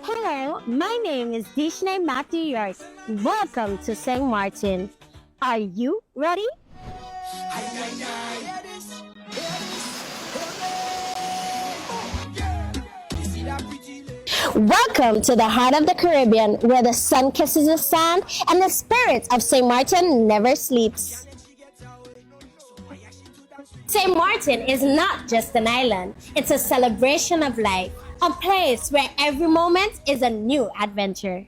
Hello, my name is Dishne Matthew York. Welcome to St. Martin. Are you ready? Welcome to the heart of the Caribbean, where the sun kisses the sand and the spirit of St. Martin never sleeps. St. Martin is not just an island, it's a celebration of life, a place where every moment is a new adventure.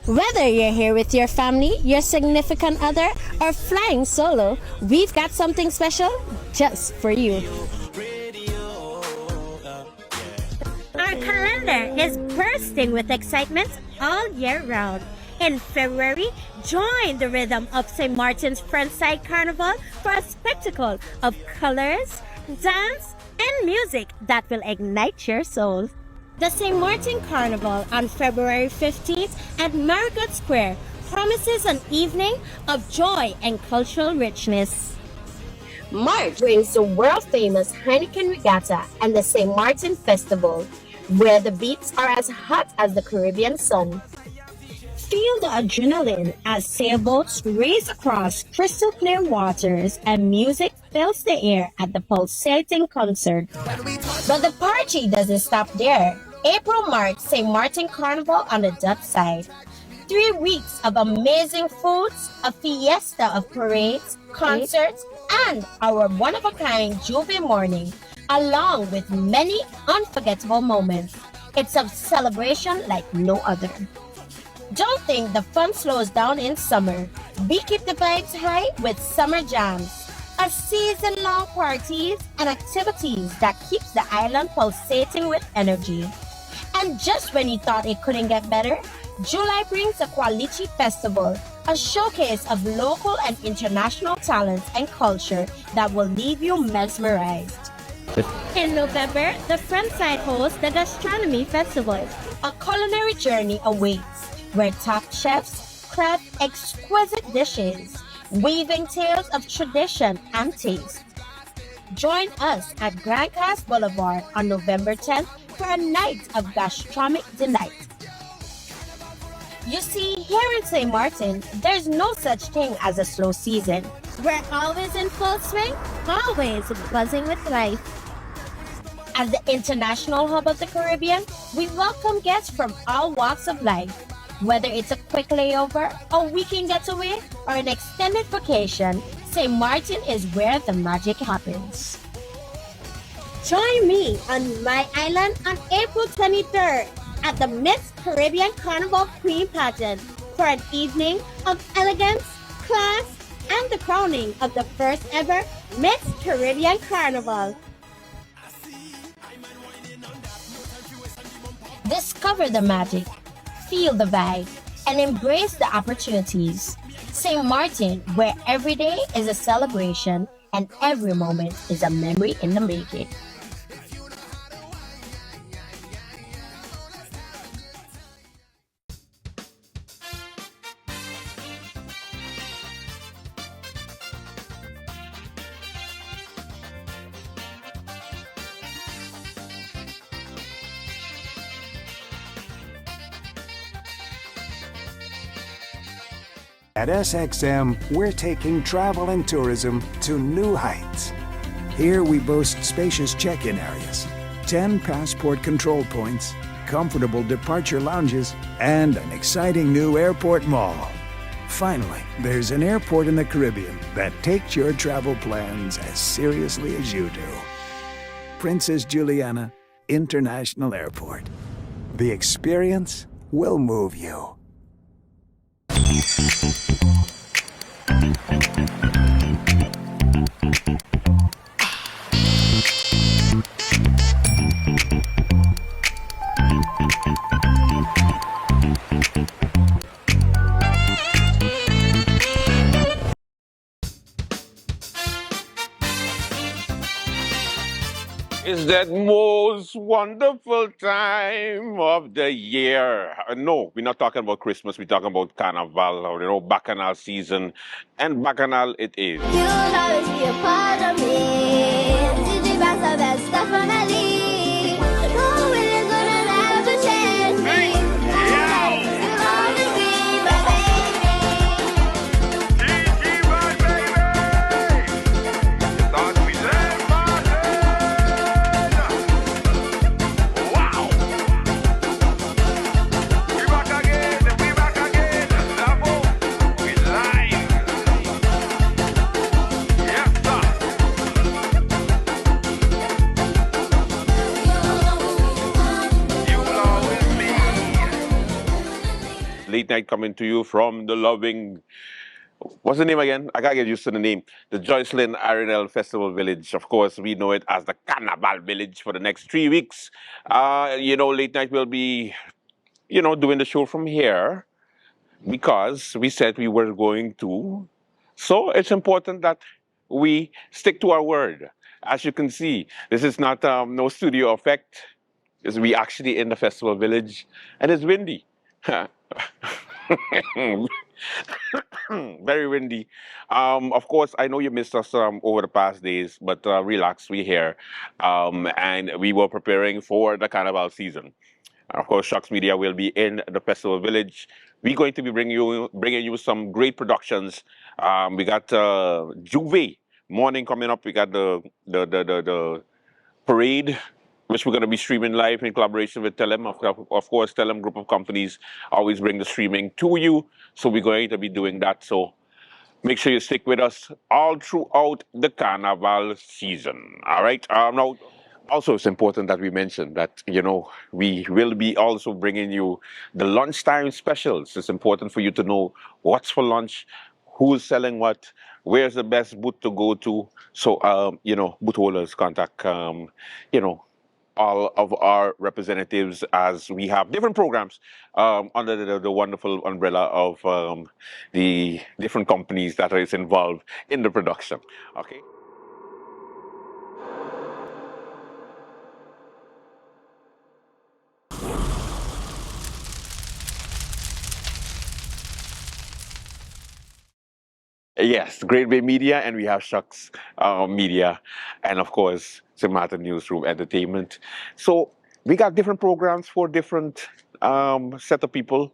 Whether you're here with your family, your significant other, or flying solo, we've got something special just for you. Our calendar is bursting with excitement all year round. In February, join the rhythm of St. Martin's Frontside Carnival for a spectacle of colors, dance, and music that will ignite your soul. The St. Martin Carnival on February 15th at Marigot Square promises an evening of joy and cultural richness. March brings the world-famous Heineken Regatta and the St. Martin Festival, where the beats are as hot as the Caribbean sun. Feel the adrenaline as sailboats race across crystal clear waters and music fills the air at the pulsating concert. But the party doesn't stop there. April marks St. Martin Carnival on the Dutch side. 3 weeks of amazing foods, a fiesta of parades, concerts, and our one-of-a-kind Juve morning, along with many unforgettable moments. It's a celebration like no other. Don't think the fun slows down in summer. We keep the vibes high with summer jams, a season-long parties and activities that keeps the island pulsating with energy. And just when you thought it couldn't get better, July brings the Qualichi Festival, a showcase of local and international talents and culture that will leave you mesmerized. In November, the Frontside hosts the Gastronomy Festival. A culinary journey awaits, where top chefs craft exquisite dishes, weaving tales of tradition and taste. Join us at Grand Cast Boulevard on November 10th for a night of gastronomic delight. You see, here in St. Martin, there's no such thing as a slow season. We're always in full swing, always buzzing with life. As the international hub of the Caribbean, we welcome guests from all walks of life. Whether it's a quick layover, a weekend getaway, or an extended vacation, St. Martin is where the magic happens. Join me on my island on April 23rd at the Miss Caribbean Carnival Queen Pageant for an evening of elegance, class, and the crowning of the first ever Miss Caribbean Carnival. Discover the magic, feel the vibe, and embrace the opportunities. St. Martin, where every day is a celebration and every moment is a memory in the making. At SXM, we're taking travel and tourism to new heights. Here we boast spacious check-in areas, 10 passport control points, comfortable departure lounges, and an exciting new airport mall. Finally, there's an airport in the Caribbean that takes your travel plans as seriously as you do. Princess Juliana International Airport. The experience will move you. It's that most wonderful time of the year. No, we're not talking about Christmas. We're talking about Carnival, or, Bacchanal season. And Bacchanal it is. You'll always be a part of me. DJ Bass, the best stuff from Ellie. No one is gonna ever change me. late night coming to you from the loving, what's the name again? I gotta get used to the name. The Joycelyn Arenal Festival Village. Of course, we know it as the Carnival Village for the next 3 weeks. Late night will be, doing the show from here because we said we were going to. So it's important that we stick to our word. As you can see, this is not no studio effect. We actually in the festival village, and it's windy. Very windy. Of course, I know you missed us over the past days, but relax, we're here. And we were preparing for the Carnival season. Of course, Shocks Media will be in the festival village. We're going to be bringing you some great productions. We got Juve morning coming up. We got the parade, which we're going to be streaming live in collaboration with Telem. Of course, Telem group of companies always bring the streaming to you. So we're going to be doing that. So make sure you stick with us all throughout the Carnival season. All right. Now, also, it's important that we mention that, we will be also bringing you the lunchtime specials. It's important for you to know what's for lunch, who's selling what, where's the best booth to go to. So, booth holders contact, all of our representatives as we have different programs under the wonderful umbrella of the different companies that is involved in the production. Okay. Yes, Great Bay Media, and we have Shucks Media, and of course, St. Martin Newsroom Entertainment. So we got different programs for different set of people.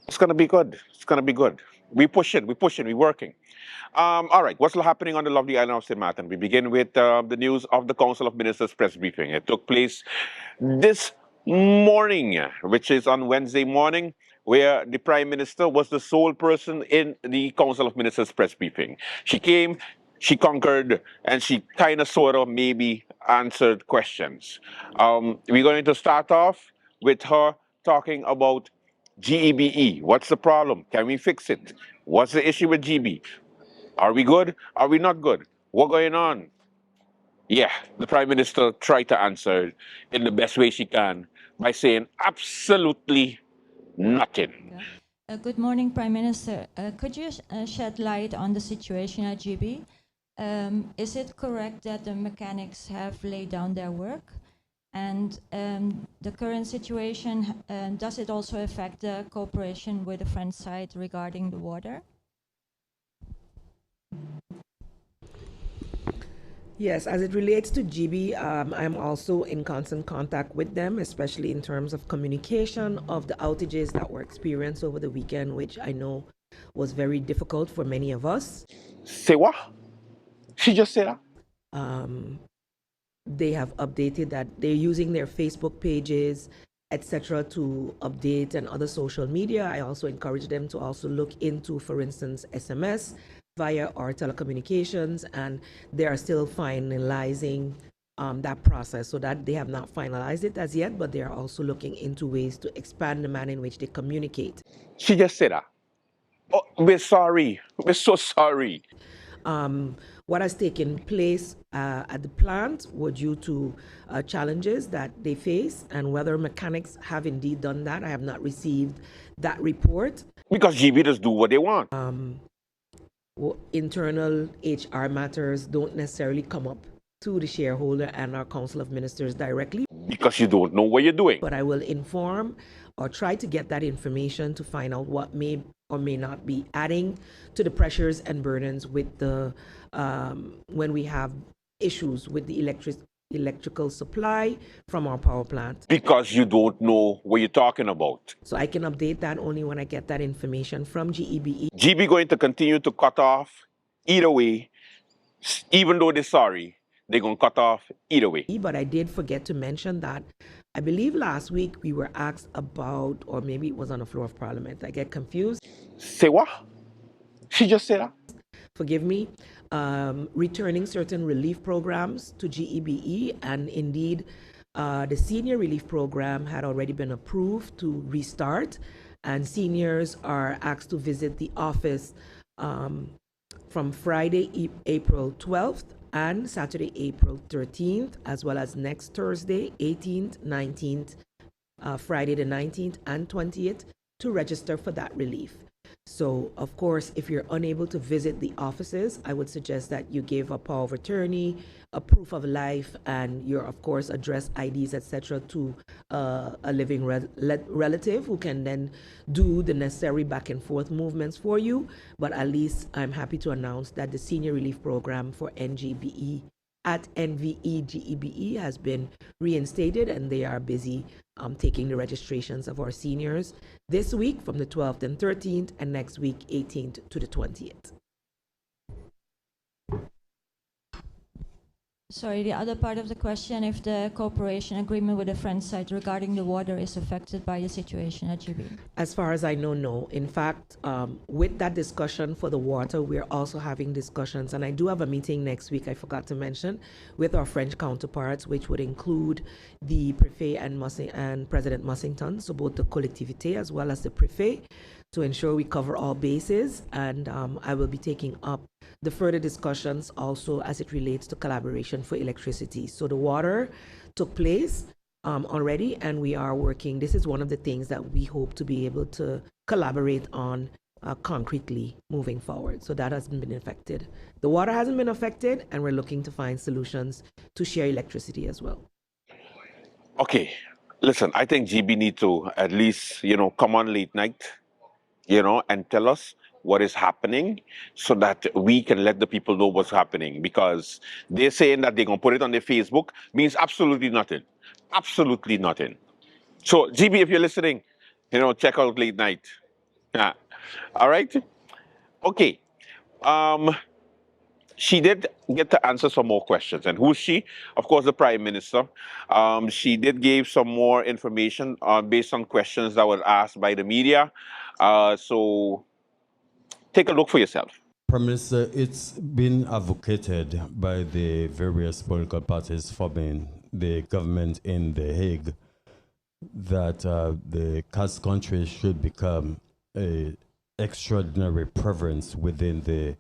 It's gonna be good. It's gonna be good. We pushing, we're working. All right, what's happening on the lovely island of St. Martin? We begin with the news of the Council of Ministers press briefing. It took place this morning, which is on Wednesday morning, where the Prime Minister was the sole person in the Council of Ministers press briefing. She came, she conquered, and she kind of sort of maybe answered questions. We're going to start off with her talking about GEBE. What's the problem? Can we fix it? What's the issue with GB? Are we good? Are we not good? What's going on? Yeah, the Prime Minister tried to answer in the best way she can by saying absolutely nothing. Good morning, Prime Minister. Could you shed light on the situation at GB? Is it correct that the mechanics have laid down their work? And the current situation, does it also affect the cooperation with the French side regarding the water? Yes, as it relates to GB, I'm also in constant contact with them, especially in terms of communication of the outages that were experienced over the weekend, which I know was very difficult for many of us. Say what? She just said that? They have updated that they're using their Facebook pages, etc., to update, and other social media. I also encourage them to also look into, for instance, SMS via our telecommunications, and they are still finalizing that process, so that they have not finalized it as yet, but they are also looking into ways to expand the manner in which they communicate. She just said that. Oh, we're sorry. We're so sorry. What has taken place at the plant were due to challenges that they face, and whether mechanics have indeed done that, I have not received that report. Because GB just do what they want. Internal HR matters don't necessarily come up to the shareholder and our Council of Ministers directly. Because you don't know what you're doing. But I will inform or try to get that information to find out what may or may not be adding to the pressures and burdens with the when we have issues with the electrical supply from our power plant. Because you don't know what you're talking about. So I can update that only when I get that information from GEBE. GB going to continue to cut off either way, even though they're sorry, they're going to cut off either way. But I did forget to mention that I believe last week we were asked about, or maybe it was on the floor of Parliament. I get confused. Say what? She just said that? Forgive me. Returning certain relief programs to GEBE, and indeed the senior relief program had already been approved to restart, and seniors are asked to visit the office from Friday, April 12th and Saturday, April 13th, as well as next Thursday, 18th, 19th, Friday the 19th and 20th to register for that relief. So, of course, if you're unable to visit the offices, I would suggest that you give a power of attorney, a proof of life, and your, of course, address IDs, etc., to a living relative who can then do the necessary back and forth movements for you. But at least I'm happy to announce that the Senior Relief Program for NGBE at NVEGEBE has been reinstated, and they are busy taking the registrations of our seniors this week from the 12th and 13th, and next week 18th to the 20th. Sorry, the other part of the question, if the cooperation agreement with the French side regarding the water is affected by the situation at GB? As far as I know, no. In fact, with that discussion for the water, we're also having discussions, and I do have a meeting next week, I forgot to mention, with our French counterparts, which would include the Prefet and President Mussington, so both the collectivité as well as the Prefet, to ensure we cover all bases. And I will be taking up the further discussions also as it relates to collaboration for electricity. So the water took place already, and we are working. This is one of the things that we hope to be able to collaborate on concretely moving forward. So that hasn't been affected. The water hasn't been affected, and we're looking to find solutions to share electricity as well. Okay, listen, I think GB need to at least, come on late night, and tell us what is happening so that we can let the people know what's happening, because they're saying that they're going to put it on their Facebook means absolutely nothing. Absolutely nothing. So, GB, if you're listening, check out late night. Yeah. All right? Okay. She did get to answer some more questions. And who's she? Of course, the Prime Minister. She did give some more information based on questions that were asked by the media. So take a look for yourself. Prime Minister, it's been advocated by the various political parties forming the government in The Hague that the CAS country should become an extraordinary province within the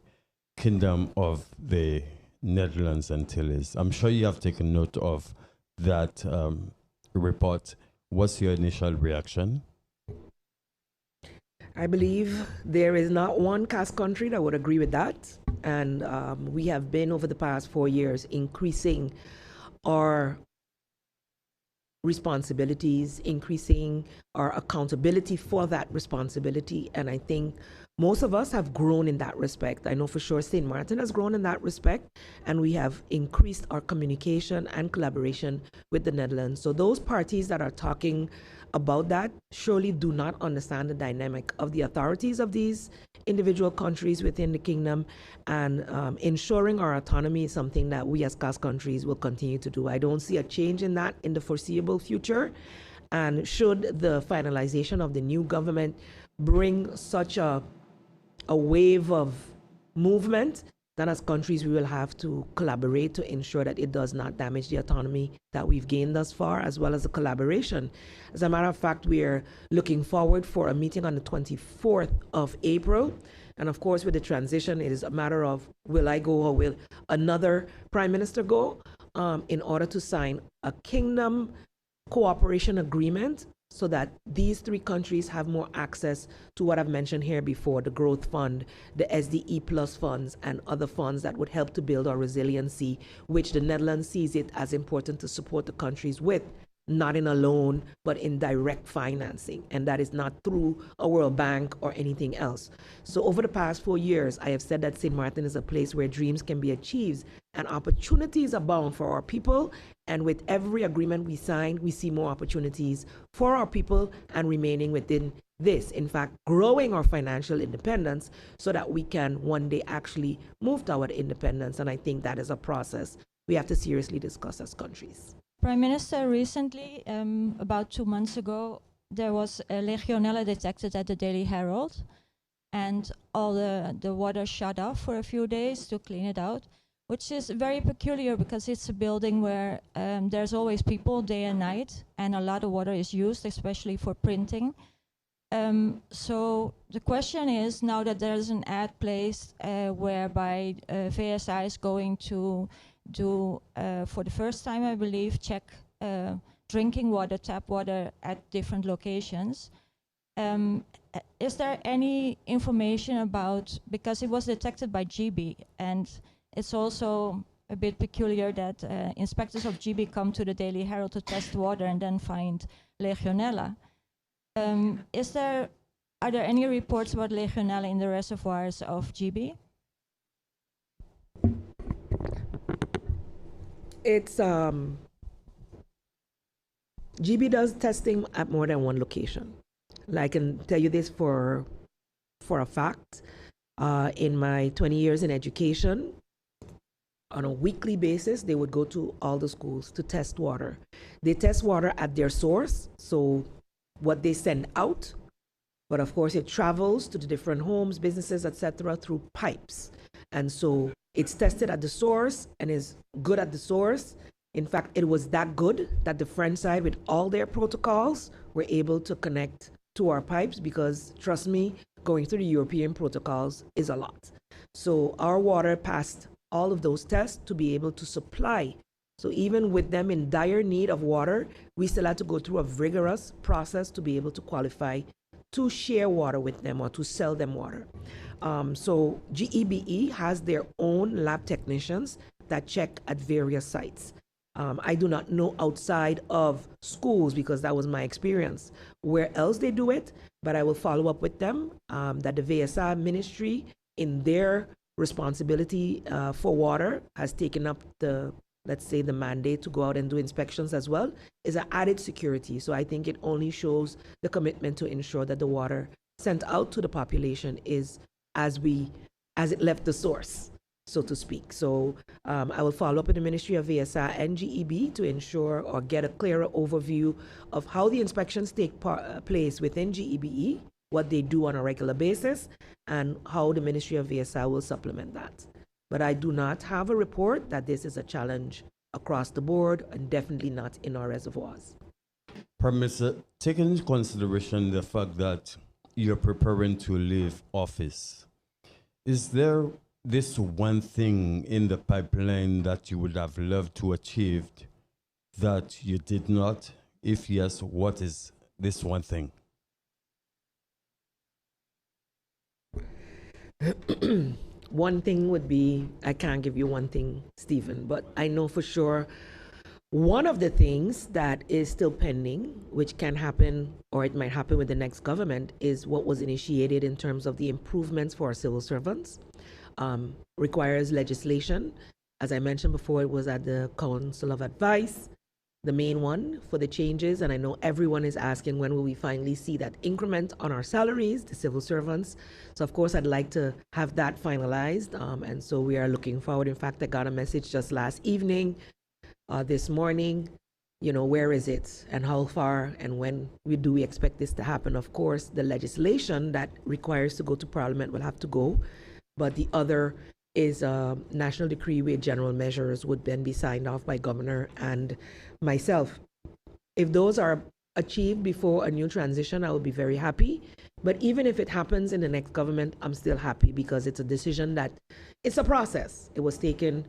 Kingdom of the Netherlands Antilles. I'm sure you have taken note of that report. What's your initial reaction? I believe there is not one CAS country that would agree with that. And we have been, over the past 4 years, increasing our responsibilities, increasing our accountability for that responsibility. And I think most of us have grown in that respect. I know for sure St. Martin has grown in that respect, and we have increased our communication and collaboration with the Netherlands. So those parties that are talking about that surely do not understand the dynamic of the authorities of these individual countries within the kingdom, and ensuring our autonomy is something that we as CAS countries will continue to do. I don't see a change in that in the foreseeable future, and should the finalization of the new government bring such a wave of movement, then as countries we will have to collaborate to ensure that it does not damage the autonomy that we've gained thus far, as well as the collaboration. As a matter of fact, we are looking forward for a meeting on the 24th of April. And of course, with the transition, it is a matter of will I go or will another Prime Minister go, in order to sign a kingdom cooperation agreement, so that these three countries have more access to what I've mentioned here before, the Growth Fund, the SDE Plus funds, and other funds that would help to build our resiliency, which the Netherlands sees it as important to support the countries with, not in a loan, but in direct financing. And that is not through a World Bank or anything else. So over the past 4 years, I have said that St. Martin is a place where dreams can be achieved and opportunities abound for our people. And with every agreement we sign, we see more opportunities for our people and remaining within this. In fact, growing our financial independence so that we can one day actually move toward independence. And I think that is a process we have to seriously discuss as countries. Prime Minister, recently, about 2 months ago, there was a Legionella detected at the Daily Herald, and all the water shut off for a few days to clean it out, which is very peculiar because it's a building where there's always people day and night, and a lot of water is used, especially for printing. So the question is, now that there's an ad placed whereby VSI is going to do, for the first time, I believe, check drinking water, tap water at different locations. Is there any information about, because it was detected by GB, and it's also a bit peculiar that inspectors of GB come to the Daily Herald to test water and then find Legionella. Are there any reports about Legionella in the reservoirs of GB? It's GB does testing at more than one location. I can tell you this for a fact. In my 20 years in education, on a weekly basis, they would go to all the schools to test water. They test water at their source, so what they send out, but of course it travels to the different homes, businesses, etc. through pipes. And so it's tested at the source and is good at the source. In fact, it was that good that the French side, with all their protocols, were able to connect to our pipes, because trust me, going through the European protocols is a lot. So our water passed all of those tests to be able to supply. So even with them in dire need of water, we still had to go through a rigorous process to be able to qualify to share water with them or to sell them water. So GEBE has their own lab technicians that check at various sites. I do not know outside of schools, because that was my experience, where else they do it, but I will follow up with them, that the VSI ministry, in their responsibility for water, has taken up the, let's say, the mandate to go out and do inspections as well, is an added security. So I think it only shows the commitment to ensure that the water sent out to the population is as it left the source, so to speak. So I will follow up with the Ministry of VSI and GEB to ensure or get a clearer overview of how the inspections take place within GEBE, what they do on a regular basis, and how the Ministry of VSI will supplement that. But I do not have a report that this is a challenge across the board, and definitely not in our reservoirs. Prime Minister, taking into consideration the fact that you're preparing to leave office, is there this one thing in the pipeline that you would have loved to achieve that you did not? If yes, what is this one thing? One thing would be, I can't give you one thing, Stephen, but I know for sure one of the things that is still pending, which can happen, or it might happen with the next government, is what was initiated in terms of the improvements for our civil servants. Requires legislation. As I mentioned before, it was at the Council of Advice, the main one for the changes, and I know everyone is asking, when will we finally see that increment on our salaries, the civil servants? So of course I'd like to have that finalized, and so we are looking forward. In fact, I got a message just last evening, this morning, where is it and how far and when do we expect this to happen? Of course, the legislation that requires to go to Parliament will have to go, but the other is a national decree where general measures would then be signed off by governor and myself. If those are achieved before a new transition, I will be very happy. But even if it happens in the next government, I'm still happy, because it's a decision that, it's a process. It was taken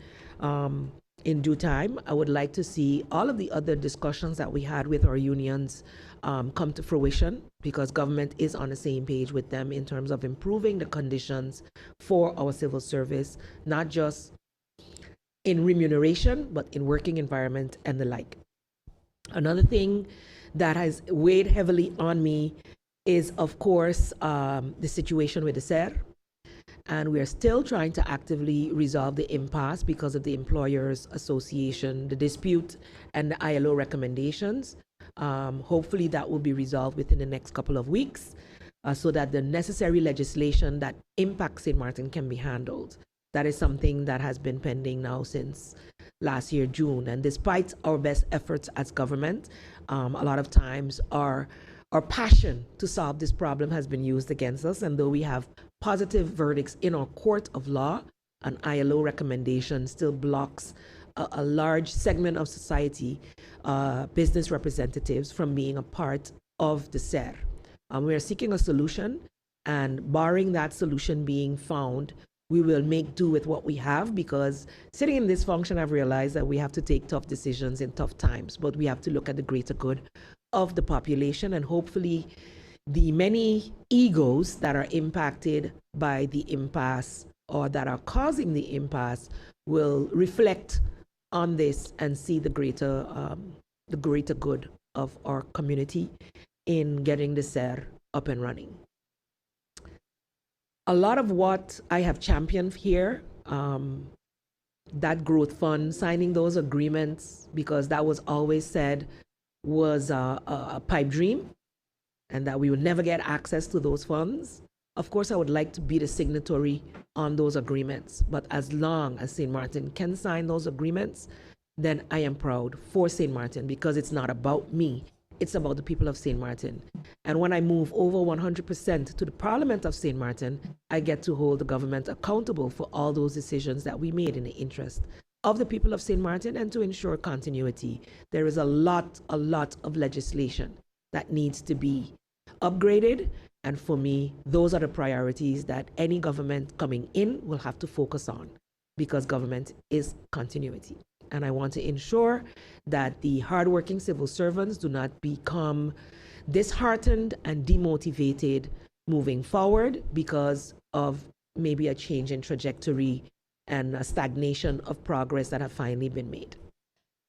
in due time. I would like to see all of the other discussions that we had with our unions come to fruition, because government is on the same page with them in terms of improving the conditions for our civil service, not just in remuneration, but in working environment and the like. Another thing that has weighed heavily on me is, of course, the situation with the SER. And we are still trying to actively resolve the impasse because of the Employers Association, the dispute, and the ILO recommendations. Hopefully that will be resolved within the next couple of weeks, so that the necessary legislation that impacts St. Martin can be handled. That is something that has been pending now since last year, June. And despite our best efforts as government, a lot of times our passion to solve this problem has been used against us. And though we have positive verdicts in our court of law, an ILO recommendation still blocks a large segment of society, business representatives, from being a part of the SER. We are seeking a solution, and barring that solution being found, we will make do with what we have, because sitting in this function, I've realized that we have to take tough decisions in tough times, but we have to look at the greater good of the population, and hopefully the many egos that are impacted by the impasse or that are causing the impasse will reflect on this and see the greater good of our community in getting the SER up and running. A lot of what I have championed here, that growth fund, signing those agreements, because that was always said was a pipe dream and that we would never get access to those funds. Of course, I would like to be the signatory on those agreements, but as long as St. Martin can sign those agreements, then I am proud for St. Martin, because it's not about me. It's about the people of St. Martin. And when I move over 100% to the Parliament of St. Martin, I get to hold the government accountable for all those decisions that we made in the interest of the people of St. Martin and to ensure continuity. There is a lot of legislation that needs to be upgraded. And for me, those are the priorities that any government coming in will have to focus on, because government is continuity. And I want to ensure that the hardworking civil servants do not become disheartened and demotivated moving forward because of maybe a change in trajectory and a stagnation of progress that have finally been made.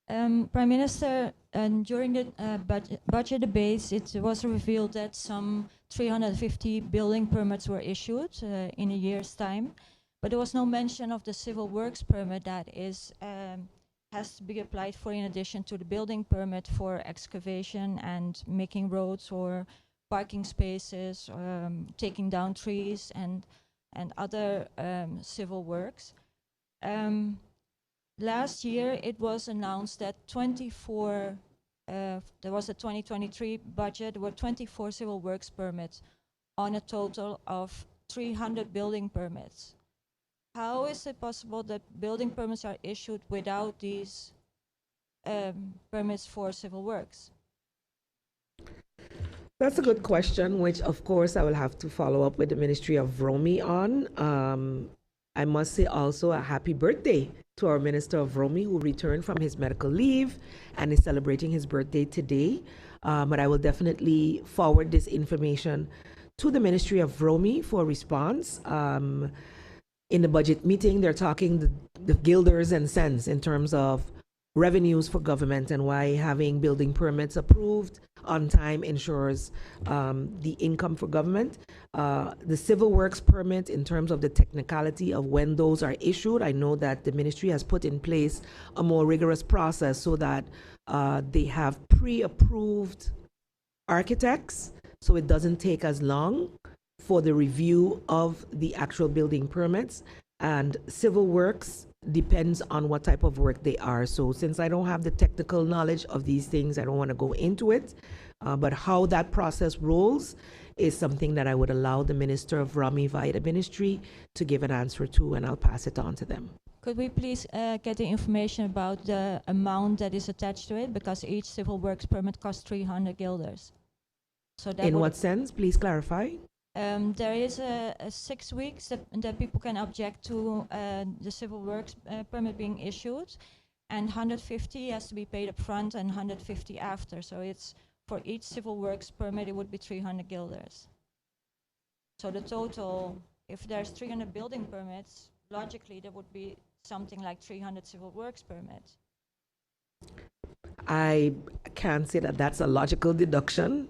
Prime Minister, during the budget debates, it was revealed that some 350 building permits were issued in a year's time, but there was no mention of the civil works permit that is has to be applied for in addition to the building permit for excavation and making roads or parking spaces, taking down trees and other civil works. Last year, it was announced that there was a 2023 budget, there were 24 civil works permits on a total of 300 building permits. How is it possible that building permits are issued without these permits for civil works? That's a good question, which of course I will have to follow up with the Ministry of Romy on. I must say also a happy birthday to our Minister of Romy, who returned from his medical leave and is celebrating his birthday today. But I will definitely forward this information to the Ministry of Romy for response. In the budget meeting, they're talking the guilders and cents in terms of revenues for government and why having building permits approved on time ensures the income for government. The civil works permit, in terms of the technicality of when those are issued, I know that the ministry has put in place a more rigorous process so that they have pre-approved architects, so it doesn't take as long for the review of the actual building permits. And civil works depends on what type of work they are. So since I don't have the technical knowledge of these things, I don't want to go into it. But how that process rolls is something that I would allow the Minister of Romy via the ministry to give an answer to, and I'll pass it on to them. Could we please get the information about the amount that is attached to it? Because each civil works permit costs 300 guilders. So that in what sense? Please clarify. There is a 6 weeks that people can object to the civil works permit being issued, and 150 has to be paid up front and 150 after. So it's for each civil works permit, it would be 300 guilders. So the total, if there's 300 building permits, logically there would be something like 300 civil works permits. I can't say that that's a logical deduction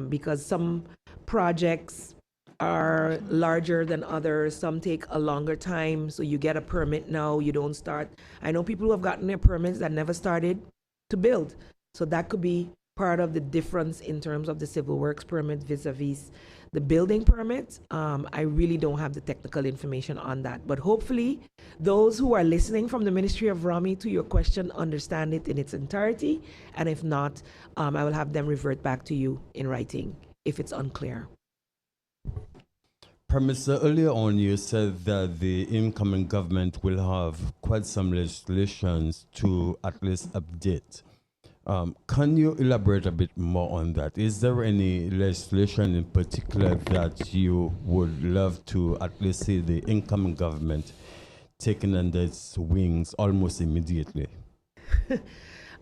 because some projects are larger than others. Some take a longer time. So you get a permit now, you don't start. I know people who have gotten their permits that never started to build. So that could be part of the difference in terms of the civil works permit vis-a-vis the building permit. I really don't have the technical information on that. But hopefully those who are listening from the Ministry of Romy to your question understand it in its entirety. And if not, I will have them revert back to you in writing if it's unclear. Prime Minister, earlier on you said that the incoming government will have quite some legislations to at least update. Can you elaborate a bit more on that? Is there any legislation in particular that you would love to at least see the incoming government taking under its wings almost immediately?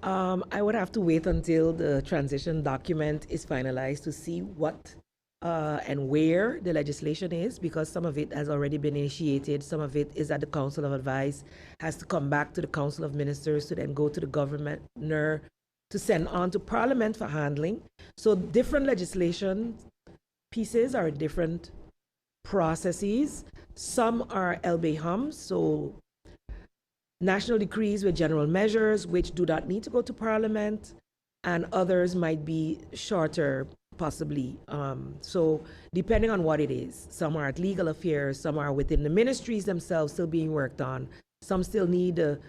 I would have to wait until the transition document is finalized to see what and where the legislation is, because some of it has already been initiated. Some of it is at the Council of Advice, has to come back to the Council of Ministers to then go to the governor to send on to Parliament for handling. So different legislation pieces are different processes. Some are LB-hums, so national decrees with general measures, which do not need to go to Parliament, and others might be shorter, possibly. So depending on what it is, some are at legal affairs, some are within the ministries themselves still being worked on. Some still need the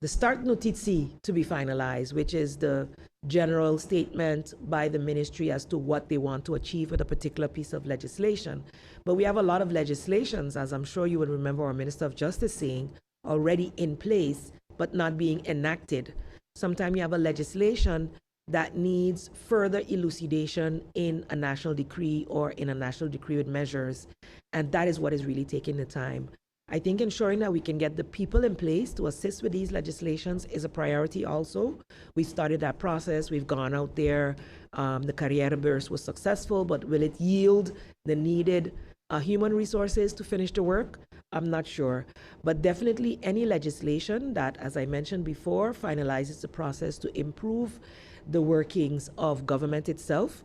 start notizie to be finalized, which is the general statement by the ministry as to what they want to achieve with a particular piece of legislation. But we have a lot of legislations, as I'm sure you would remember our Minister of Justice saying, already in place, but not being enacted. Sometimes you have a legislation that needs further elucidation in a national decree or in a national decree with measures. And that is what is really taking the time. I think ensuring that we can get the people in place to assist with these legislations is a priority also. We started that process. We've gone out there. The Carriera Burst was successful, but will it yield the needed human resources to finish the work? I'm not sure. But definitely any legislation that, as I mentioned before, finalizes the process to improve the workings of government itself.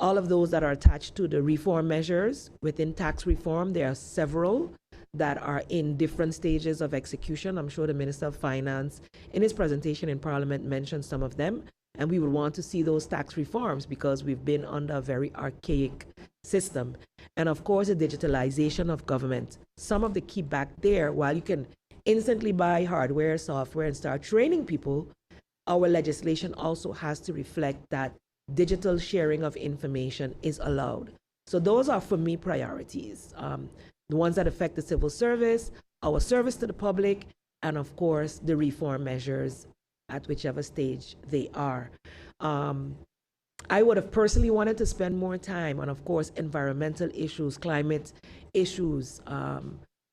All of those that are attached to the reform measures within tax reform, there are several that are in different stages of execution. I'm sure the Minister of Finance in his presentation in Parliament mentioned some of them, and we would want to see those tax reforms because we've been under a very archaic system. And of course, the digitalization of government. Some of the key back there, while you can instantly buy hardware, software, and start training people, our legislation also has to reflect that digital sharing of information is allowed. So those are, for me, priorities. The ones that affect the civil service, our service to the public, and of course, the reform measures at whichever stage they are. I would have personally wanted to spend more time on, of course, environmental issues, climate issues,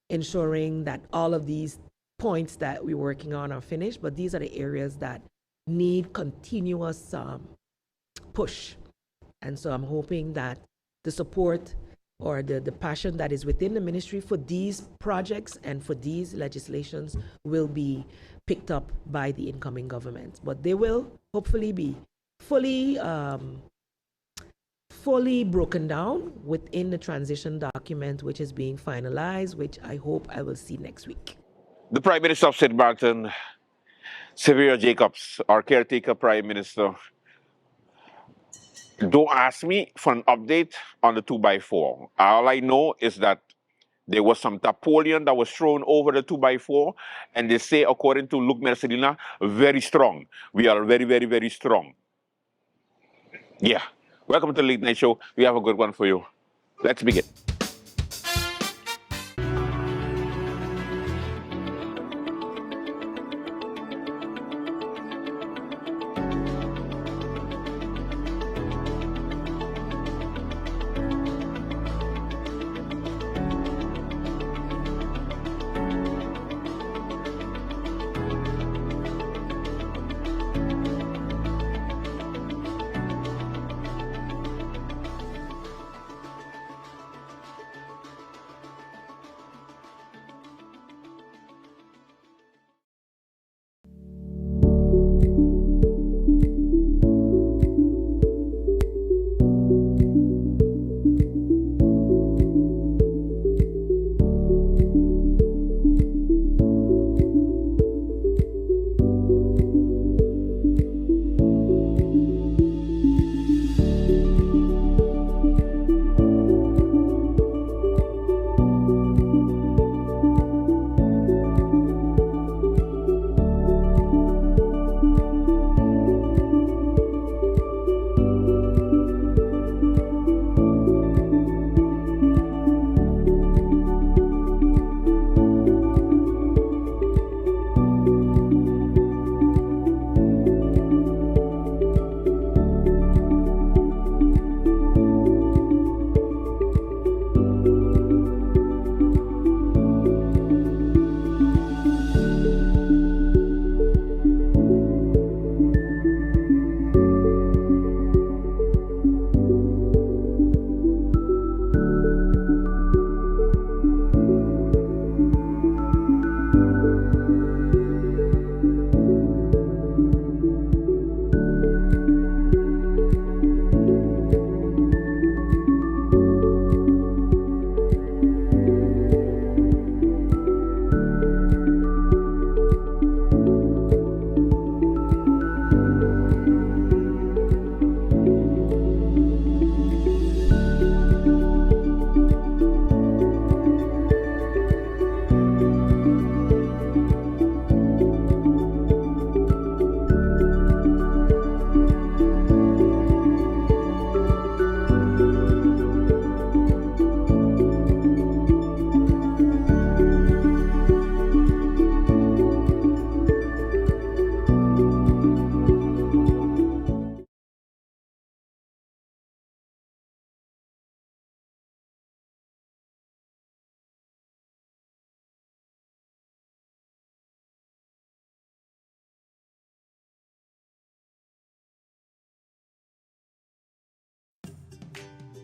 ensuring that all of these points that we're working on are finished, but these are the areas that need continuous push. And so I'm hoping that the support or the passion that is within the ministry for these projects and for these legislations will be picked up by the incoming government. But they will hopefully be fully broken down within the transition document, which is being finalized, which I hope I will see next week. The Prime Minister of St. Martin, Xavier Jacobs, our caretaker Prime Minister, don't ask me for an update on the 2x4. All I know is that there was some tarpaulin that was thrown over the 2x4, and they say, according to Luke Mercedina, very strong. We are very, very, very strong. Yeah. Welcome to the Late Night Show. We have a good one for you. Let's begin.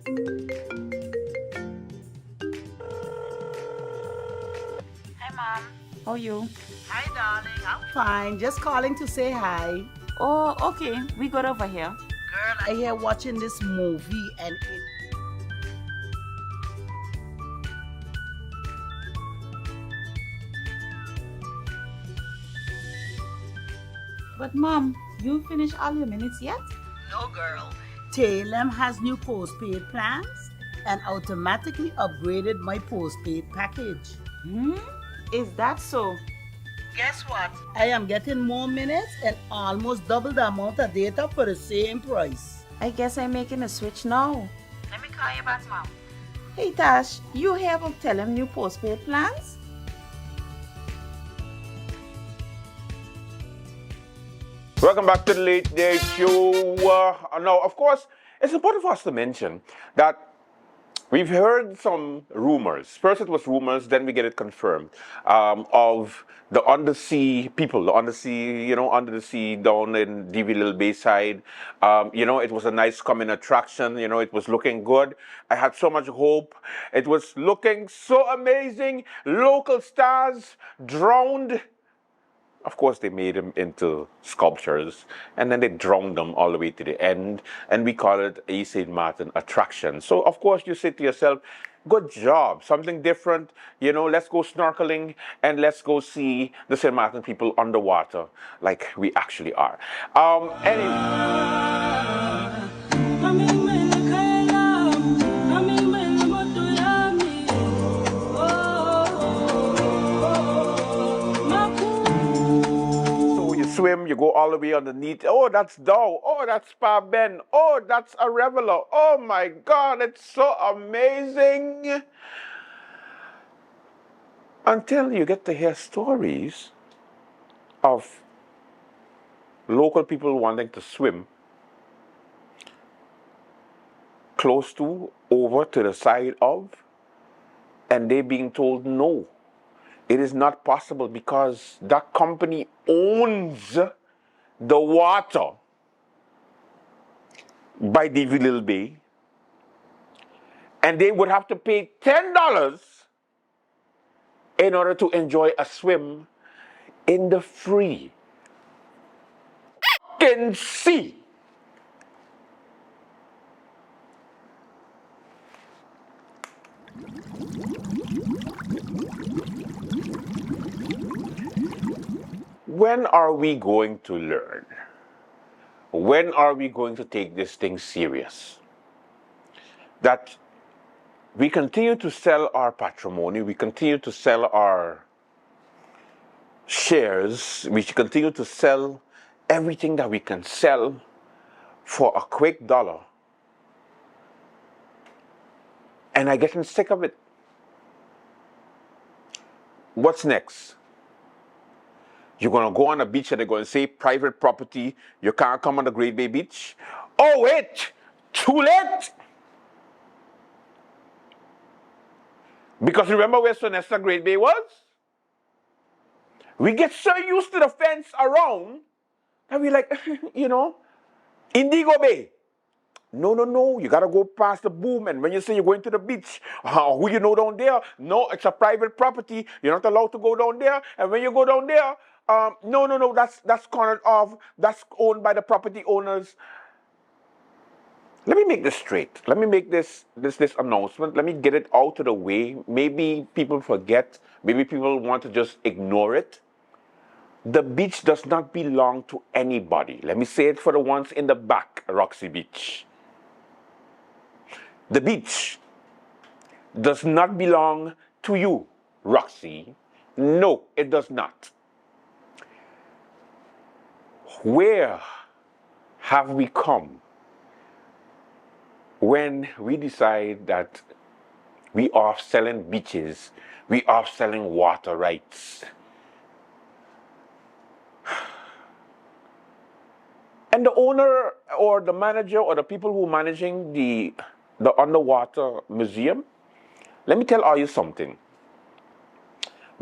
Hi, Mom. How are you? Hi, darling. I'm fine. Just calling to say hi. Oh, okay. We got over here. Girl, I hear watching this movie and it. But, Mom, you finished all your minutes yet? No, girl. Talem has new postpaid plans and automatically upgraded my postpaid package. Is that so? Guess what? I am getting more minutes and almost double the amount of data for the same price. I guess I'm making a switch now. Let me call you back, Mom. Hey, Tash, you have tell him new postpaid plans? Welcome back to the Late Day Show. Now, of course, it's important for us to mention that we've heard some rumors. First, it was rumors, then we get it confirmed of the undersea people, the undersea, under the sea down in DV Little Bayside. It was a nice coming attraction. It was looking good. I had so much hope. It was looking so amazing. Local stars drowned. Of course, they made them into sculptures, and then they drowned them all the way to the end, and we call it a St. Martin attraction. So, of course, you say to yourself, good job, something different, let's go snorkeling, and let's go see the St. Martin people underwater like we actually are. Swim, you go all the way underneath. Oh, that's Dow. Oh, that's Spa Ben. Oh, that's a Reveler. Oh my God, it's so amazing. Until you get to hear stories of local people wanting to swim close to, over to the side of, and they being told no. It is not possible because that company owns the water by DV Little Bay, and they would have to pay $10 in order to enjoy a swim in the free fucking sea. When are we going to learn? When are we going to take this thing serious? That we continue to sell our patrimony, we continue to sell our shares, we should continue to sell everything that we can sell for a quick dollar. And I'm getting sick of it. What's next? You're going to go on a beach and they're going to say private property, you can't come on the Great Bay Beach. Oh, wait, too late. Because remember where Sonesta Great Bay was? We get so used to the fence around that we like, Indigo Bay. No, you got to go past the boom. And when you say you're going to the beach, who you know down there? No, it's a private property. You're not allowed to go down there. And when you go down there, no, that's cornered off. That's owned by the property owners. Let me make this straight. Let me make this announcement. Let me get it out of the way. Maybe people forget. Maybe people want to just ignore it. The beach does not belong to anybody. Let me say it for the ones in the back, Roxy Beach. The beach does not belong to you, Roxy. No, it does not. Where have we come when we decide that we are selling beaches, we are selling water rights? And the owner or the manager or the people who are managing the underwater museum, let me tell all you something.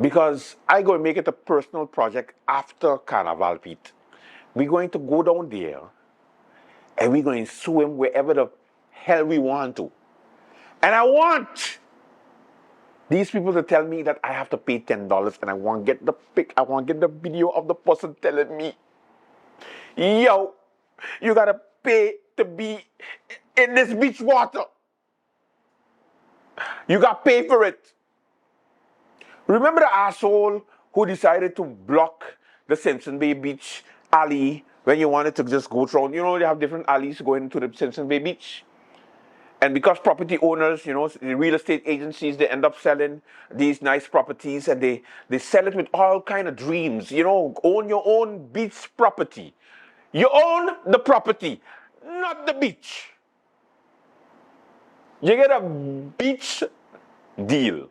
Because I'm going to make it a personal project after Carnival, Pete. We're going to go down there and we're going to swim wherever the hell we want to. And I want these people to tell me that I have to pay $10 and I want to get the pic, I want to get the video of the person telling me, yo, you got to pay to be in this beach water. You got to pay for it. Remember the asshole who decided to block the Simpson Bay Beach alley when you wanted to just go through? You know, they have different alleys going into the Simpson Bay Beach. And because property owners, you know, the real estate agencies, they end up selling these nice properties and they sell it with all kind of dreams. You know, own your own beach property. You own the property, not the beach. You get a beach deal.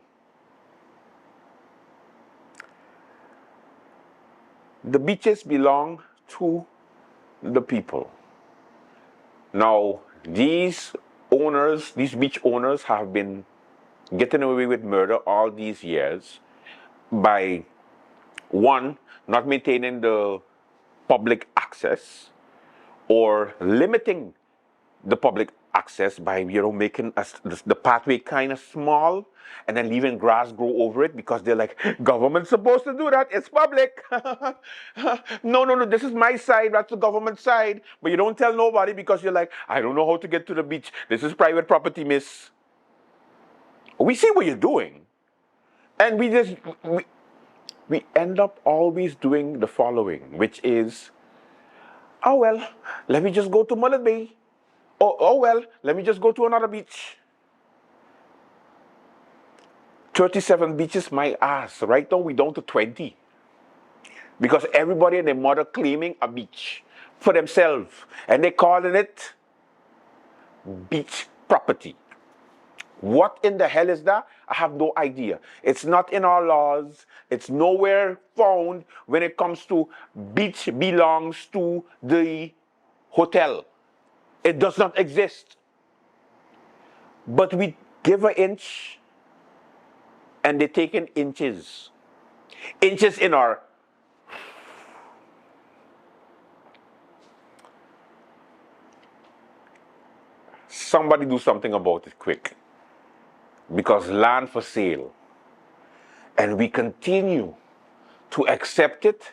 The beaches belong to the people. Now, these owners, these beach owners have been getting away with murder all these years by, one, not maintaining the public access or limiting the public access by, you know, making the pathway kind of small and then leaving grass grow over it because they're like, government's supposed to do that, it's public. No, this is my side, that's the government side. But you don't tell nobody because you're like, I don't know how to get to the beach. This is private property, miss. We see what you're doing. And we end up always doing the following, which is, oh well, let me just go to Mullet Bay. Oh well, let me just go to another beach. 37 beaches, my ass. Right now, we're down to 20. Because everybody and their mother claiming a beach for themselves. And they're calling it beach property. What in the hell is that? I have no idea. It's not in our laws. It's nowhere found when it comes to beach belongs to the hotel. It does not exist. But we give an inch and they take in inches. Inches in our... Somebody do something about it quick. Because land for sale. And we continue to accept it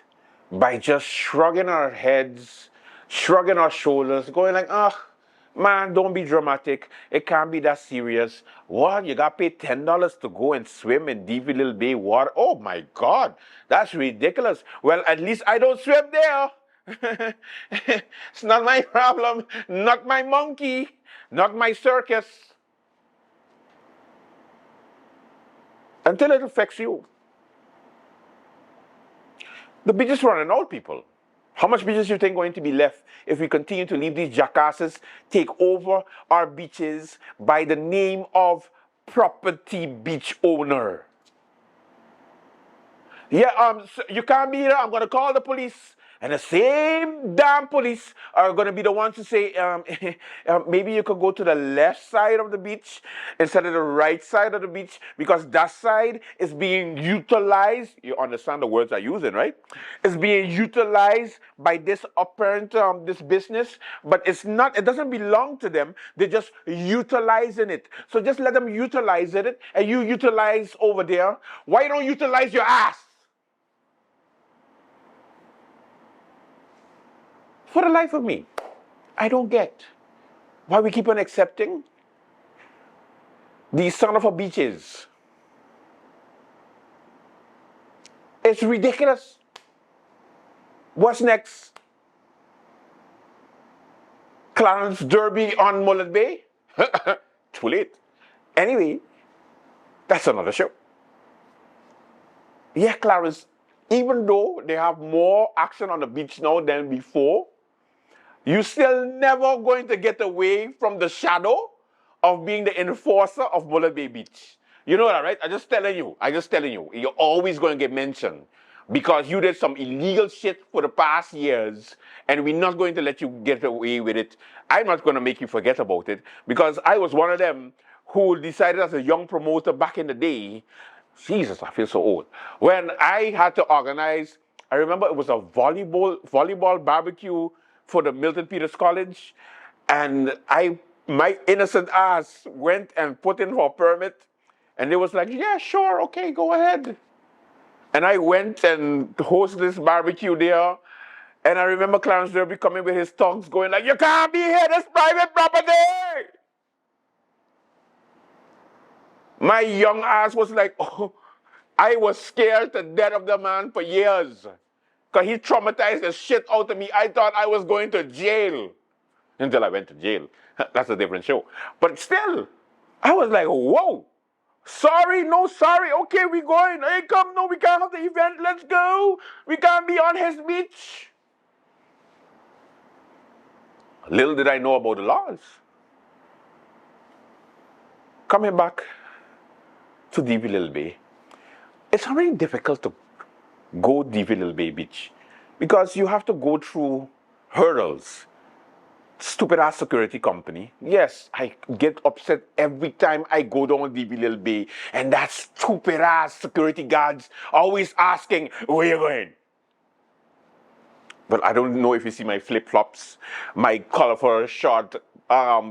by just shrugging our heads, shrugging our shoulders, going like, man, don't be dramatic. It can't be that serious. What? You got to pay $10 to go and swim in Deep Little Bay water? Oh my God, that's ridiculous. Well, at least I don't swim there. It's not my problem, not my monkey, not my circus. Until it affects you. The beaches running out, people. How much beaches do you think going to be left if we continue to leave these jackasses take over our beaches by the name of property beach owner? Yeah, so you can't be here. I'm going to call the police. And the same damn police are going to be the ones to say, maybe you could go to the left side of the beach instead of the right side of the beach because that side is being utilized. You understand the words I'm using, right? It's being utilized by this apparent, this business, but it's not, it doesn't belong to them. They're just utilizing it. So just let them utilize it and you utilize over there. Why don't you utilize your ass? For the life of me, I don't get why we keep on accepting these son of a beaches. It's ridiculous. What's next? Clarence Derby on Mullet Bay? Too late. Anyway, that's another show. Yeah, Clarence, even though they have more action on the beach now than before, you're still never going to get away from the shadow of being the enforcer of Mullet Bay Beach. You know that, right? I'm just telling you. You're always going to get mentioned because you did some illegal shit for the past years and we're not going to let you get away with it. I'm not going to make you forget about it because I was one of them who decided as a young promoter back in the day, Jesus, I feel so old, when I had to organize, I remember it was a volleyball barbecue for the Milton Peters College, and I my innocent ass went and put in for a permit, and they was like, yeah, sure, okay, go ahead. And I went and hosted this barbecue there. And I remember Clarence Derby coming with his tongues going like, you can't be here, this private property. My young ass was like, oh, I was scared to death of the man for years. Because he traumatized the shit out of me. I thought I was going to jail. Until I went to jail. That's a different show. But still, I was like, whoa. Sorry, no sorry. Okay, we going. Hey, come, no, we can't have the event. Let's go. We can't be on his beach. Little did I know about the laws. Coming back to DV Little Bay, it's very difficult to go DV Little Bay Beach because you have to go through hurdles. Stupid ass security company. Yes, I get upset every time I go down DV Little Bay and that stupid ass security guards always asking, where you going? But I don't know if you see my flip-flops, my colorful short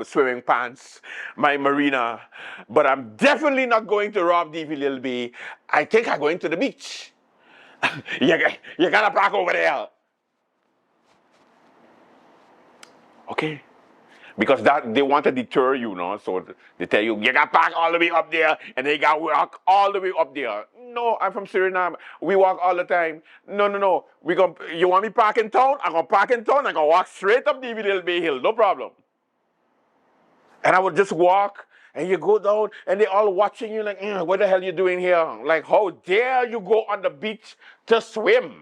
swimming pants, my marina, but I'm definitely not going to rob DV Little Bay. I think I'm going to the beach. you gotta park over there. Okay. Because that they want to deter you, no? So they tell you, you got to park all the way up there, and they got to walk all the way up there. No, I'm from Suriname. We walk all the time. No. You want me park in town? I'm going to park in town. I'm going to walk straight up the Little Bay Hill. No problem. And I would just walk, and you go down, and they all watching you like, what the hell you doing here? Like, how dare you go on the beach to swim?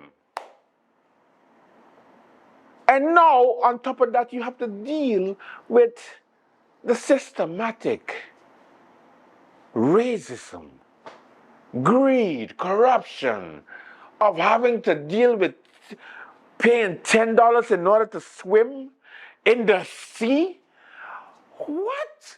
And now, on top of that, you have to deal with the systematic racism, greed, corruption of having to deal with paying $10 in order to swim in the sea? What?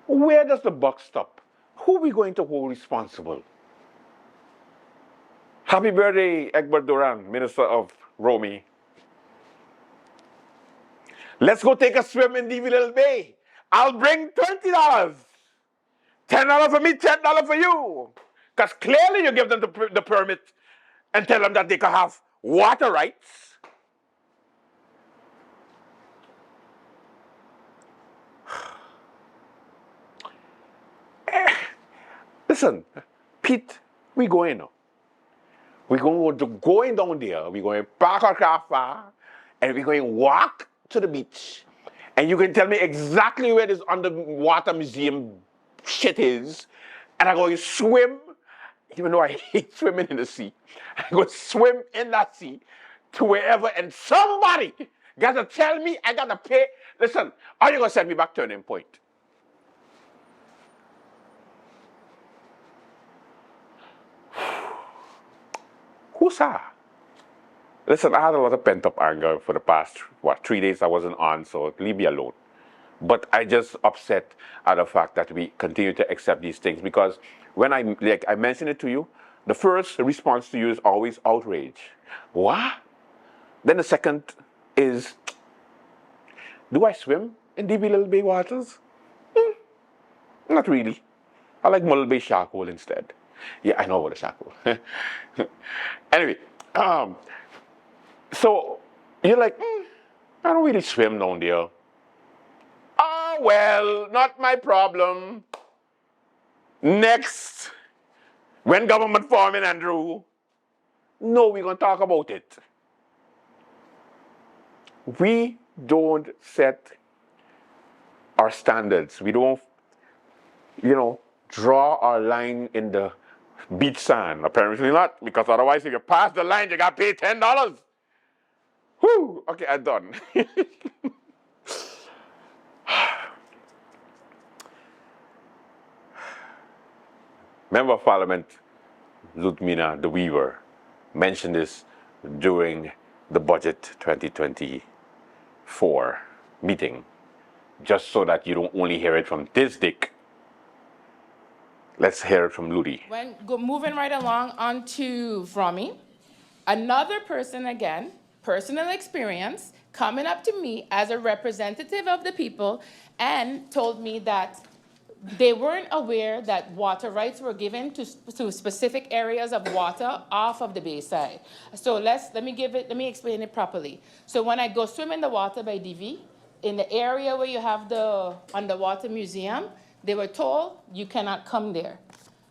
Where does the buck stop? Who are we going to hold responsible? Happy birthday, Egbert Duran, Minister of Romy. Let's go take a swim in DV Little Bay. I'll bring $20. $10 for me, $10 for you. Because clearly you give them the permit and tell them that they can have water rights. Listen, Pete, we going now. We're going down there. We're going to park our car and we're going to walk to the beach. And you can tell me exactly where this underwater museum shit is. And I'm going to swim, even though I hate swimming in the sea. I'm going to swim in that sea to wherever. And somebody got to tell me I got to pay. Listen, are you going to send me back Turning Point? Who's that? Listen, I had a lot of pent-up anger for the past, 3 days I wasn't on, so leave me alone. But I just upset at the fact that we continue to accept these things because when I mentioned it to you, the first response to you is always outrage. What? Then the second is, do I swim in DV Little Bay waters? Not really. I like Muddle Bay Shark Hole instead. Yeah, I know about the shark hole. Anyway, so you're like, I don't really swim down there. Oh, well, not my problem. Next, when government forming, Andrew, no, we're going to talk about it. We don't set our standards. We don't, draw our line in the beach sand. Apparently not, because otherwise if you pass the line, you got to pay $10. Whew, okay, I'm done. Member of Parliament Ludmina De Weaver mentioned this during the budget 2024 meeting, just so that you don't only hear it from this dick. Let's hear it from Ludi. Moving right along onto Vromy. Another person, again, personal experience, coming up to me as a representative of the people and told me that they weren't aware that water rights were given to specific areas of water off of the bayside. So let me explain it properly. So when I go swim in the water by DV, in the area where you have the underwater museum, they were told you cannot come there.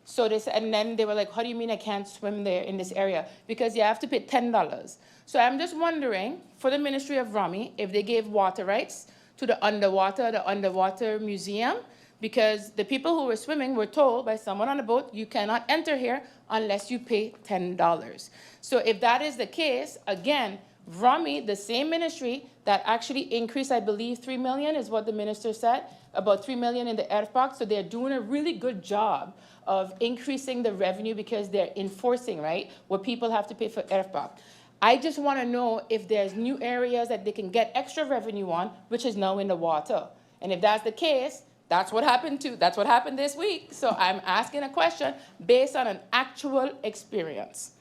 So they said, and then they were like, how do you mean I can't swim there in this area? Because you have to pay $10. So I'm just wondering, for the Ministry of Rami, if they gave water rights to the underwater museum, because the people who were swimming were told by someone on the boat, you cannot enter here unless you pay $10. So if that is the case, again, Rami, the same ministry that actually increased, I believe, 3 million is what the minister said, about 3 million in the ERFPAC. So they're doing a really good job of increasing the revenue because they're enforcing, right, what people have to pay for ERFPAC. I just want to know if there's new areas that they can get extra revenue on, which is now in the water. And if that's the case, that's what happened this week. So I'm asking a question based on an actual experience.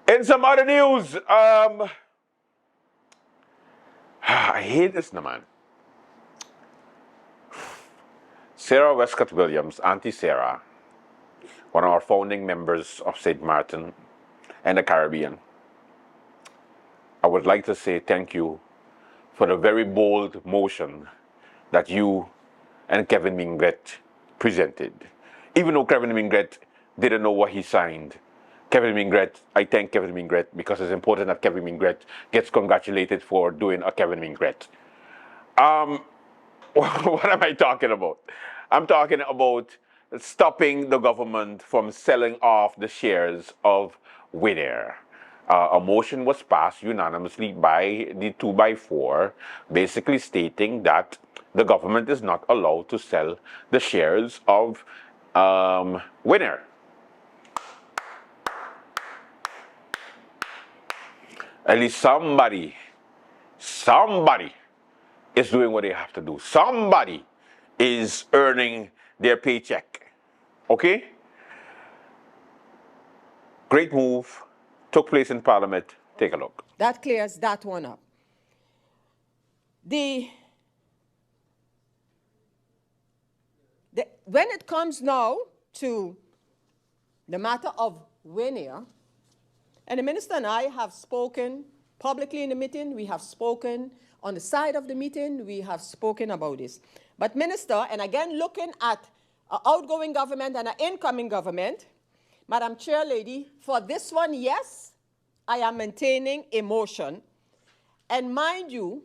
In some other news, I hate this now, man. Sarah Westcott Williams, Auntie Sarah, one of our founding members of St. Martin and the Caribbean. I would like to say thank you for the very bold motion that you and Kevin Mingret presented. Even though Kevin Mingret didn't know what he signed, I thank Kevin Mingret because it's important that Kevin Mingret gets congratulated for doing a Kevin Mingret. What am I talking about? I'm talking about stopping the government from selling off the shares of Winair. A motion was passed unanimously by the 2x4, basically stating that the government is not allowed to sell the shares of Winair. At least somebody is doing what they have to do. Somebody is earning their paycheck. Okay? Great move. Took place in Parliament. Take a look. That clears that one up. When it comes now to the matter of Winair, and the minister and I have spoken publicly in the meeting, we have spoken on the side of the meeting, we have spoken about this. But minister, and again looking at an outgoing government and an incoming government, Madam Chair Lady, for this one, yes, I am maintaining a motion. And mind you,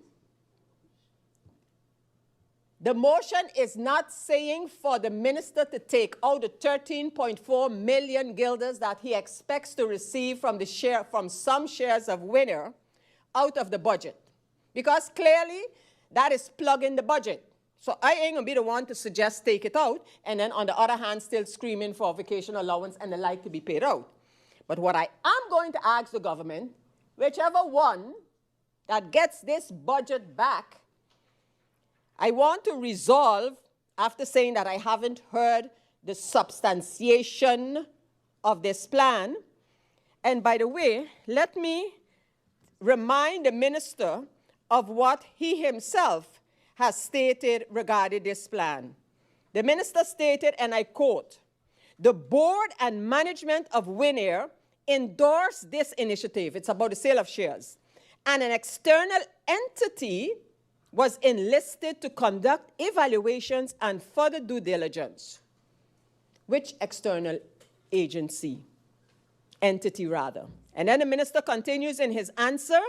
the motion is not saying for the minister to take out the 13.4 million guilders that he expects to receive from some shares of Winair out of the budget. Because clearly, that is plugging the budget. So I ain't gonna be the one to suggest take it out, and then on the other hand, still screaming for vacation allowance and the like to be paid out. But what I am going to ask the government, whichever one that gets this budget back, I want to resolve, after saying that I haven't heard the substantiation of this plan. And by the way, let me remind the minister of what he himself has stated regarding this plan. The minister stated, and I quote, "The board and management of Winair endorsed this initiative," it's about the sale of shares, "and an external entity was enlisted to conduct evaluations and further due diligence." Which external entity rather? And then the minister continues in his answer,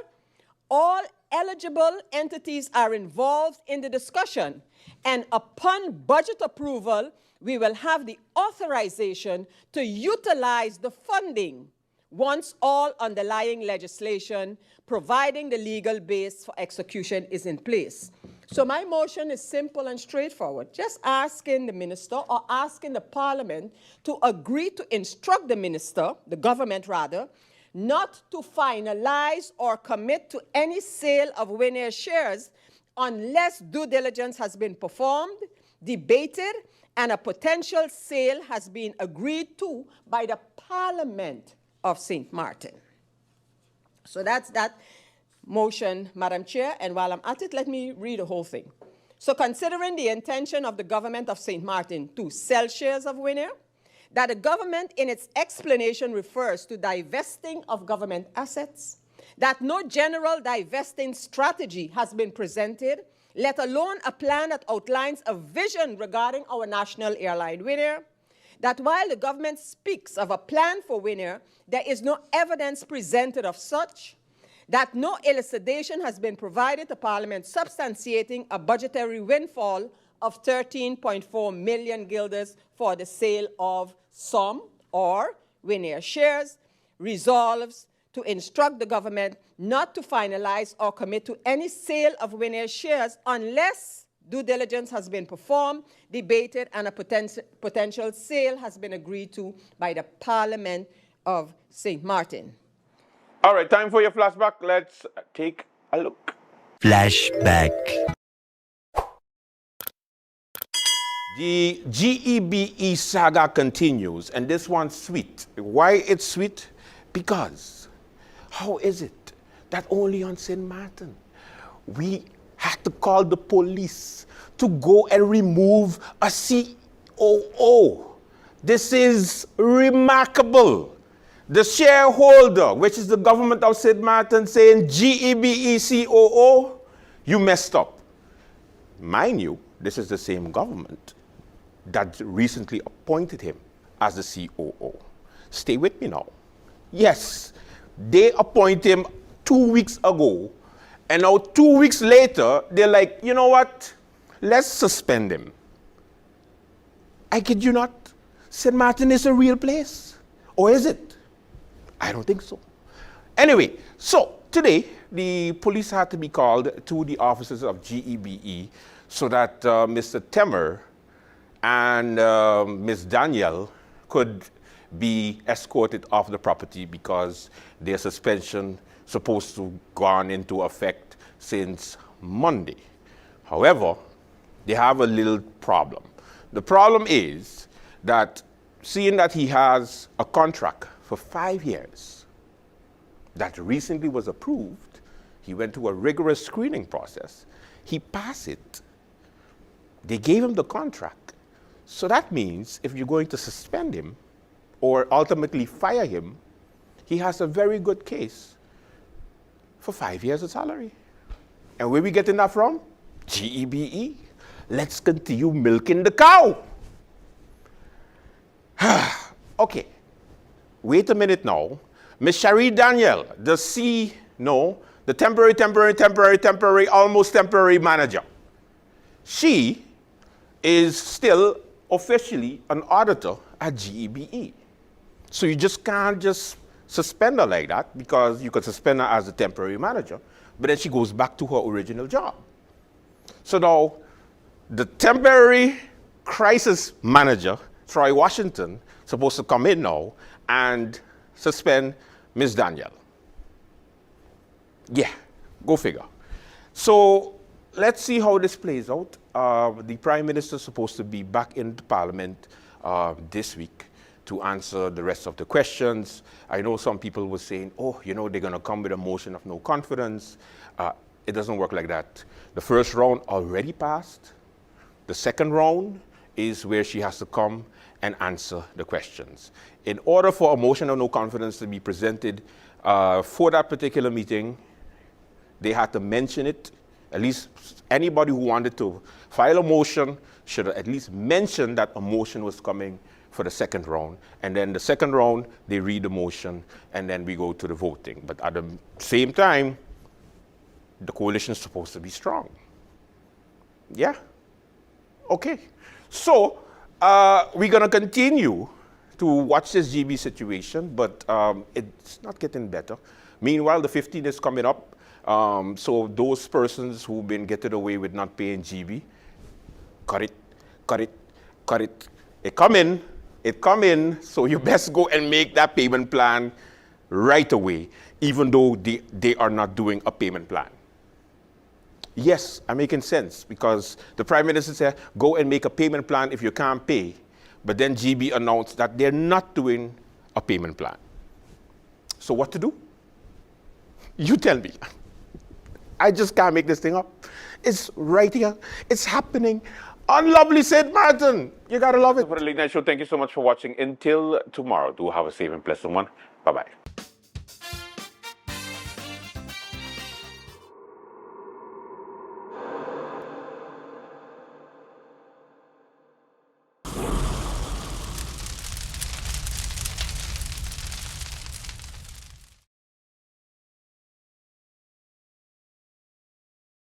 "All eligible entities are involved in the discussion, and upon budget approval, we will have the authorization to utilize the funding once all underlying legislation providing the legal base for execution is in place." So my motion is simple and straightforward. Just asking the minister or asking the parliament to agree to instruct the minister, the government rather, not to finalize or commit to any sale of Winair shares unless due diligence has been performed, debated, and a potential sale has been agreed to by the Parliament of St. Martin. So that's that motion, Madam Chair. And while I'm at it, let me read the whole thing. So considering the intention of the government of St. Martin to sell shares of Winair, that the government in its explanation refers to divesting of government assets, that no general divesting strategy has been presented, let alone a plan that outlines a vision regarding our national airline Winair, that while the government speaks of a plan for Winair, there is no evidence presented of such, that no elucidation has been provided to Parliament substantiating a budgetary windfall of 13.4 million guilders for the sale of some or Winair shares, resolves to instruct the government not to finalize or commit to any sale of Winair shares unless due diligence has been performed, debated, and a potential sale has been agreed to by the Parliament of St. Martin. All right, time for your flashback. Let's take a look. Flashback. The GEBE saga continues, and this one's sweet. Why it's sweet? Because how is it that only on St. Martin we had to call the police to go and remove a COO? This is remarkable. The shareholder, which is the government of St. Martin, saying GEBE COO, you messed up. Mind you, this is the same government that recently appointed him as the COO. Stay with me now. Yes, they appoint him 2 weeks ago, and now 2 weeks later, they're like, you know what? Let's suspend him. I kid you not. St. Martin is a real place. Or is it? I don't think so. Anyway, so today, the police had to be called to the offices of GEBE so that Mr. Temer and Ms. Danielle could be escorted off the property because their suspension supposed to gone into effect since Monday. However, they have a little problem. The problem is that seeing that he has a contract for 5 years that recently was approved, he went through a rigorous screening process. He passed it. They gave him the contract. So that means if you're going to suspend him or ultimately fire him, he has a very good case for 5 years of salary. And where we getting that from? GEBE. Let's continue milking the cow. Okay, wait a minute now. Miss Cherie Danielle, the temporary, almost temporary manager. She is still officially an auditor at GEBE. So you just can't just suspend her like that because you could suspend her as a temporary manager, but then she goes back to her original job. So now the temporary crisis manager, Troy Washington, supposed to come in now and suspend Ms. Danielle. Yeah, go figure. So let's see how this plays out. The Prime Minister is supposed to be back in Parliament this week to answer the rest of the questions. I know some people were saying, oh, you know, they're going to come with a motion of no confidence. It doesn't work like that. The first round already passed. The second round is where she has to come and answer the questions. In order for a motion of no confidence to be presented for that particular meeting, they had to mention it. At least anybody who wanted to file a motion should at least mention that a motion was coming for the second round. And then the second round, they read the motion, and then we go to the voting. But at the same time, the coalition is supposed to be strong. Yeah? Okay. So we're going to continue to watch this GB situation, but it's not getting better. Meanwhile, the 15th is coming up. So those persons who've been getting away with not paying GB, cut it. It come in, so you best go and make that payment plan right away, even though they are not doing a payment plan. Yes, I'm making sense, because the Prime Minister said, go and make a payment plan if you can't pay. But then GB announced that they're not doing a payment plan. So what to do? You tell me. I just can't make this thing up. It's right here. It's happening on lovely St. Martin. You gotta love it. For the Late Night Show, thank you so much for watching. Until tomorrow, do have a safe and pleasant one. Bye-bye.